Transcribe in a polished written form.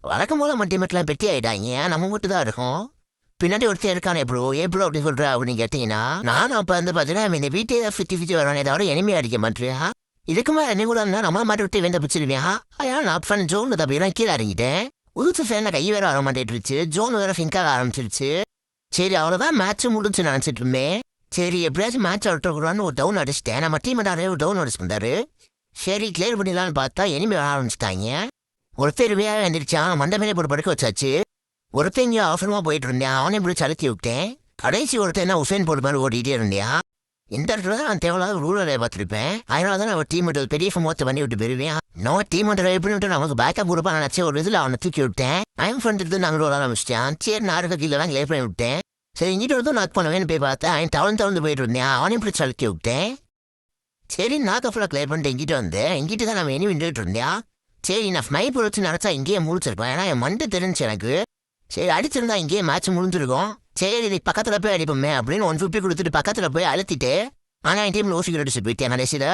வழக்கம் போல மல்டிமேட்லாம் பெட்டி ஆயிட்டாங்க. நம்ம மட்டும் தான் இருக்கோம். பின்னாடி ஒருத்தர் இருக்கானே ப்ரோ ப்ரோ அப்படி சொல்ற அப்படின்னு கேட்டீங்கன்னா நானும் அப்ப வந்து பாத்தீங்கன்னா இந்த வீட்டே சுத்தி வரேன் ஏதாவது எனிமே அடிக்க மாட்டேன். இதுக்கு மேலே என்ன கூட இருந்தா நம்ம மாட்டி விட்டு வெந்த பிடிச்சிருவேன். அதனால நான் ஃபன் ஜோன் தப்பிலாம் கீழே இறங்கிட்டேன். உதுத்து ஃபேனில் கை வேற வர மாட்டேட்டுருச்சு. ஜோன் வேற ஃபிங்காக ஆரம்பிச்சிருச்சு. சரி அவ்வளோதான் மேட்ச் முடிஞ்சு நினச்சிட்டு இருந்தேன். சரி எப்படியாச்சும் மேட்ச் விட்டுக்கூடாதுன்னு ஒரு டவுன் அடிச்சிட்டேன். நம்ம டீம் ஒரு டவுன் அடிச்சு பண்ணாரு. சரி கிளியர் பண்ணிடலான்னு பார்த்தா எனிமே வர ஆரம்பிச்சிட்டாங்க. ஒருத்தர் வேற எழுந்திரிச்சான். மண்டை மேலே போட்டு படுக்க வச்சாச்சு. ஒருத்தன் இங்கே அவசரமாக போயிட்டு இருந்தேன். அவனையும் இப்படி சலுத்தி விட்டேன். கடைசி ஒருத்தன் என்ன உசைன் போட்டு மாதிரி ஓடிட்டே இருந்தேன். இந்த இடத்துல தான் நான் தேவையில்லாத ரூலரை பார்த்துருப்பேன். அதனால தான் நான் டீம் பெரிய ஃபமோத்தை பண்ணி விட்டு போயிருவேன். நான் டீம் எப்படி விட்டு நமக்கு பேக்கப் கொடுப்பா நினச்சி ஒரு இதில் அவனை தூக்கி விட்டேன். ஐம் ஃப்ரெண்டு நாங்கள் ரோட ஆரம்பிச்சிட்டேன். சரி நாருக்கு கீழே தான் கிளியர் பண்ணி விட்டேன். சரி இங்கிட்ட வந்து நான் பண்ணுவேன்னு போய் பார்த்தேன். அவன் தவழ்ந்து போயிட்டு இருந்தேன். அவனையும் இப்படி சலுத்தி விட்டேன். சரி நாக்கு ஃபுல்லாக கிளியர் பண்ணிட்டு எங்கிட்ட வந்தேன். எங்கிட்ட தான் நம்ம இனி விண்டுட்டு இருந்தேன். சரி நான் ஸ்னைப்பர் வச்சு நினச்சா இங்கேயே முடிச்சிருப்பேன். ஏன்னா என் மண்டை தெரிஞ்சு எனக்கு. சரி அடிச்சிருந்தா இங்கேயே மேட்ச் முடிஞ்சிருக்கும். சரி இது பக்கத்தில் போய் அடிப்போமே அப்படின்னு 150 கொடுத்துட்டு பக்கத்தில் போய் அழுத்திட்டு ஆனால் என் டீமில் ஓசிக்கிட்டு போயிட்டேன் கடைசியில்.